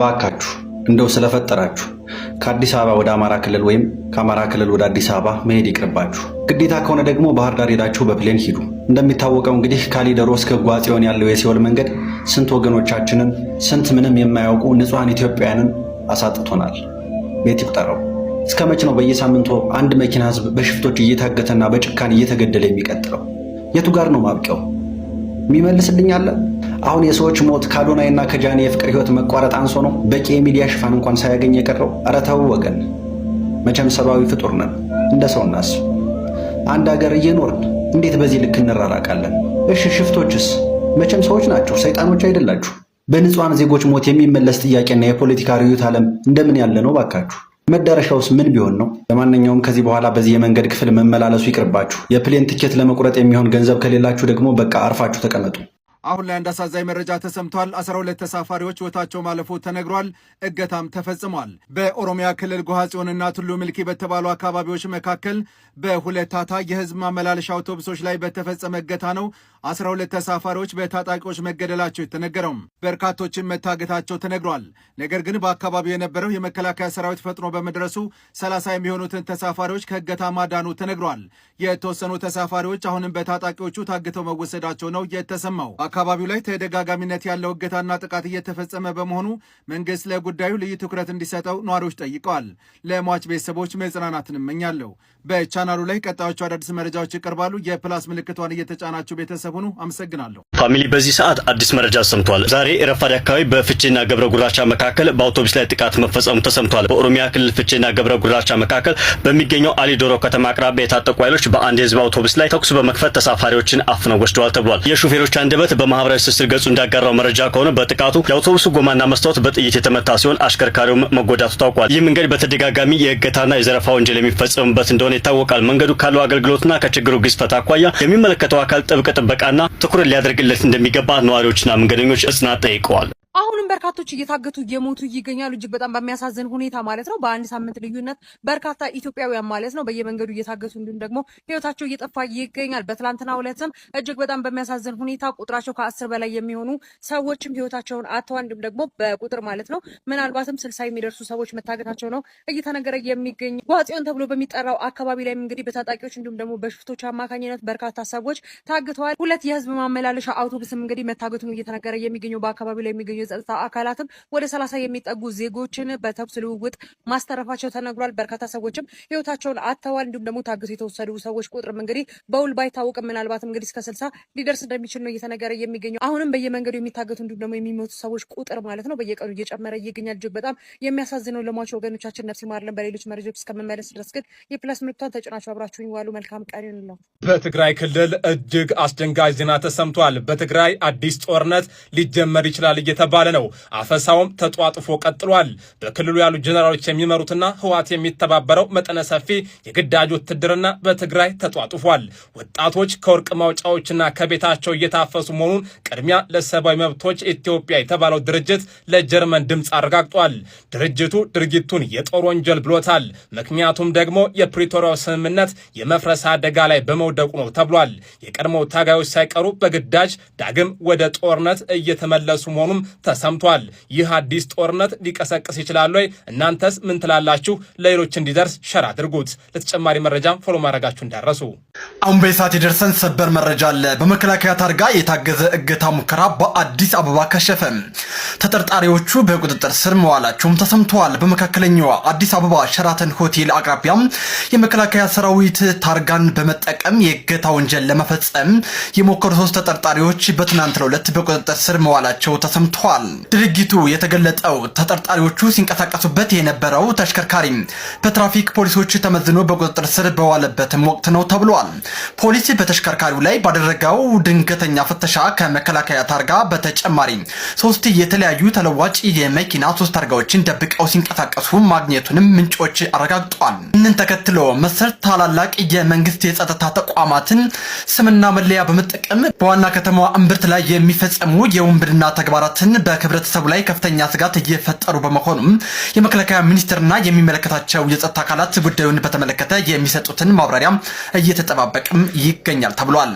ባካችሁ እንደው ስለፈጠራችሁ ከአዲስ አበባ ወደ አማራ ክልል ወይም ከአማራ ክልል ወደ አዲስ አበባ መሄድ ይቅርባችሁ። ግዴታ ከሆነ ደግሞ ባህር ዳር ሄዳችሁ በፕሌን ሂዱ። እንደሚታወቀው እንግዲህ ካሊደሮ እስከ ጓጽዮን ያለው የሲኦል መንገድ ስንት ወገኖቻችንን ስንት ምንም የማያውቁ ንጹሃን ኢትዮጵያውያንን አሳጥቶናል። ቤት ይቁጠረው። እስከ መቼ ነው በየሳምንቱ አንድ መኪና ህዝብ በሽፍቶች እየታገተና በጭካኔ እየተገደለ የሚቀጥለው? የቱ ጋር ነው ማብቂያው? የሚመልስልኝ አለ? አሁን የሰዎች ሞት ከአዶናይና ከጃኒ የፍቅር ህይወት መቋረጥ አንሶ ነው በቂ የሚዲያ ሽፋን እንኳን ሳያገኝ የቀረው? ኧረ ተው ወገን፣ መቼም ሰብአዊ ፍጡር ነን፣ እንደ ሰው እናስብ። አንድ ሀገር እየኖርን እንዴት በዚህ ልክ እንራራቃለን? እሺ ሽፍቶችስ መቼም ሰዎች ናቸው፣ ሰይጣኖች አይደላችሁ። በንጹሃን ዜጎች ሞት የሚመለስ ጥያቄና የፖለቲካ ርዕዮተ ዓለም እንደምን ያለ ነው ባካችሁ? መዳረሻውስ ምን ቢሆን ነው? ለማንኛውም ከዚህ በኋላ በዚህ የመንገድ ክፍል መመላለሱ ይቅርባችሁ። የፕሌን ትኬት ለመቁረጥ የሚሆን ገንዘብ ከሌላችሁ ደግሞ በቃ አርፋችሁ ተቀመጡ። አሁን ላይ አንድ አሳዛኝ መረጃ ተሰምቷል። 12 ተሳፋሪዎች ሕይወታቸው ማለፉ ተነግሯል። እገታም ተፈጽሟል። በኦሮሚያ ክልል ጎሃ ጽዮንና ቱሉ ሚልኪ በተባሉ አካባቢዎች መካከል በሁለት ታታ የህዝብ ማመላለሻ አውቶቡሶች ላይ በተፈጸመ እገታ ነው 12 ተሳፋሪዎች በታጣቂዎች መገደላቸው የተነገረው። በርካቶችን መታገታቸው ተነግሯል። ነገር ግን በአካባቢው የነበረው የመከላከያ ሰራዊት ፈጥኖ በመድረሱ 30 የሚሆኑትን ተሳፋሪዎች ከእገታ ማዳኑ ተነግሯል። የተወሰኑ ተሳፋሪዎች አሁንም በታጣቂዎቹ ታግተው መወሰዳቸው ነው የተሰማው። አካባቢው ላይ ተደጋጋሚነት ያለው እገታና ጥቃት እየተፈጸመ በመሆኑ መንግስት ለጉዳዩ ልዩ ትኩረት እንዲሰጠው ነዋሪዎች ጠይቀዋል። ለሟች ቤተሰቦች መጽናናትን እመኛለሁ። በቻናሉ ላይ ቀጣዮቹ አዳዲስ መረጃዎች ይቀርባሉ። የፕላስ ምልክቷን እየተጫናችሁ ቤተሰብ ሁኑ። አመሰግናለሁ። ፋሚሊ በዚህ ሰዓት አዲስ መረጃ ሰምቷል። ዛሬ ረፋድ አካባቢ በፍቼና ገብረ ጉራቻ መካከል በአውቶቡስ ላይ ጥቃት መፈጸሙ ተሰምቷል። በኦሮሚያ ክልል ፍቼና ገብረ ጉራቻ መካከል በሚገኘው አሊዶሮ ከተማ አቅራቢያ የታጠቁ ኃይሎች በአንድ የህዝብ አውቶቡስ ላይ ተኩስ በመክፈት ተሳፋሪዎችን አፍነው ወስደዋል ተብሏል። የሹፌሮች አንደበት በማህበራዊ ትስስር ገጹ እንዳጋራው መረጃ ከሆነ በጥቃቱ የአውቶቡሱ ጎማና መስታወት በጥይት የተመታ ሲሆን አሽከርካሪውም መጎዳቱ ታውቋል። ይህ መንገድ በተደጋጋሚ የእገታና የዘረፋ ወንጀል የሚፈጸምበት እንደሆነ ይታወቃል። መንገዱ ካለው አገልግሎትና ከችግሩ ግዝፈት አኳያ የሚመለከተው አካል ጥብቅ ጥበቃና ትኩረት ሊያደርግለት እንደሚገባ ነዋሪዎችና መንገደኞች በጽናት ጠይቀዋል። አሁንም በርካቶች እየታገቱ እየሞቱ ይገኛሉ። እጅግ በጣም በሚያሳዝን ሁኔታ ማለት ነው። በአንድ ሳምንት ልዩነት በርካታ ኢትዮጵያውያን ማለት ነው በየመንገዱ እየታገቱ እንዲሁም ደግሞ ህይወታቸው እየጠፋ ይገኛል። በትላንትናው ዕለትም እጅግ በጣም በሚያሳዝን ሁኔታ ቁጥራቸው ከ10 በላይ የሚሆኑ ሰዎችም ህይወታቸውን አጥተዋል። እንዲሁም ደግሞ በቁጥር ማለት ነው ምናልባትም 60 የሚደርሱ ሰዎች መታገታቸው ነው እየተነገረ የሚገኝ። ጎሃ ጽዮን ተብሎ በሚጠራው አካባቢ ላይም እንግዲህ በታጣቂዎች እንዲሁም ደግሞ በሽፍቶች አማካኝነት በርካታ ሰዎች ታግተዋል። ሁለት የህዝብ ማመላለሻ አውቶቡስም እንግዲህ መታገቱ ነው እየተነገረ የሚገኘው። በአካባቢው ላይ የሚገኙ የጸጥታ አካላትም ወደ 30 የሚጠጉ ዜጎችን በተኩስ ልውውጥ ማስተረፋቸው ተነግሯል። በርካታ ሰዎችም ህይወታቸውን አጥተዋል። እንዲሁም ደግሞ ታግተው የተወሰዱ ሰዎች ቁጥርም እንግዲህ በውል ባይታወቅም ምናልባትም እንግዲህ እስከ 60 ሊደርስ እንደሚችል ነው እየተነገረ የሚገኘው። አሁንም በየመንገዱ የሚታገቱ እንዲሁም ደግሞ የሚሞቱ ሰዎች ቁጥር ማለት ነው በየቀኑ እየጨመረ ይገኛል። እጅግ በጣም የሚያሳዝነው ለሟች ወገኖቻችን ነፍስ ይማርልን። በሌሎች መረጃዎች እስከምመለስ ድረስ ግን የፕላስ ምልክቷን ተጭናችሁ አብራችሁኝ ዋሉ። መልካም ቀን ይሁንላችሁ። በትግራይ ክልል እጅግ አስደንጋጭ ዜና ተሰምቷል። በትግራይ አዲስ ጦርነት ሊጀመር ይችላል እየተባለ ነው። አፈሳውም ተጧጥፎ ቀጥሏል። በክልሉ ያሉ ጀነራሎች የሚመሩትና ህወሓት የሚተባበረው መጠነ ሰፊ የግዳጅ ውትድርና በትግራይ ተጧጥፏል። ወጣቶች ከወርቅ ማውጫዎችና ከቤታቸው እየታፈሱ መሆኑን ቅድሚያ ለሰብአዊ መብቶች ኢትዮጵያ የተባለው ድርጅት ለጀርመን ድምፅ አረጋግጧል። ድርጅቱ ድርጊቱን የጦር ወንጀል ብሎታል። ምክንያቱም ደግሞ የፕሪቶሪያው ስምምነት የመፍረስ አደጋ ላይ በመውደቁ ነው ተብሏል። የቀድሞው ታጋዮች ሳይቀሩ በግዳጅ ዳግም ወደ ጦርነት እየተመለሱ መሆኑም ተሰምቷል። ይህ አዲስ ጦርነት ሊቀሰቅስ ይችላል ወይ? እናንተስ ምን ትላላችሁ? ለሌሎች እንዲደርስ ሸር አድርጉት። ለተጨማሪ መረጃም ፎሎ ማድረጋችሁ እንዳረሱ። አሁን በሰዓት የደረሰን ሰበር መረጃ አለ። በመከላከያ ታርጋ የታገዘ እገታ ሙከራ በአዲስ አበባ ከሸፈ። ተጠርጣሪዎቹ በቁጥጥር ስር መዋላቸውም ተሰምተዋል። በመካከለኛዋ አዲስ አበባ ሸራተን ሆቴል አቅራቢያ የመከላከያ ሰራዊት ታርጋን በመጠቀም የእገታ ወንጀል ለመፈጸም የሞከሩ 3 ተጠርጣሪዎች በትናንትናው ዕለት በቁጥጥር ስር መዋላቸው ተሰምተዋል። ድርጊቱ የተገለጠው ተጠርጣሪዎቹ ሲንቀሳቀሱበት የነበረው ተሽከርካሪ በትራፊክ ፖሊሶች ተመዝኖ በቁጥጥር ስር በዋለበትም ወቅት ነው ተብሏል። ፖሊስ በተሽከርካሪው ላይ ባደረገው ድንገተኛ ፍተሻ ከመከላከያ ታርጋ በተጨማሪ 3 የተለያዩ ተለዋጭ የመኪና 3 ታርጋዎችን ደብቀው ሲንቀሳቀሱ ማግኘቱንም ምንጮች አረጋግጧል። እንን ተከትሎ መሰል ታላላቅ የመንግስት የጸጥታ ተቋማትን ስምና መለያ በመጠቀም በዋና ከተማዋ እምብርት ላይ የሚፈጸሙ የውንብድና ተግባራትን በህብረተሰቡ ላይ ከፍተኛ ስጋት እየፈጠሩ በመሆኑም የመከላከያ ሚኒስቴርና የሚመለከታቸው የጸጥታ አካላት ጉዳዩን በተመለከተ የሚሰጡትን ማብራሪያ እየተጠባበቅም ይገኛል ተብሏል።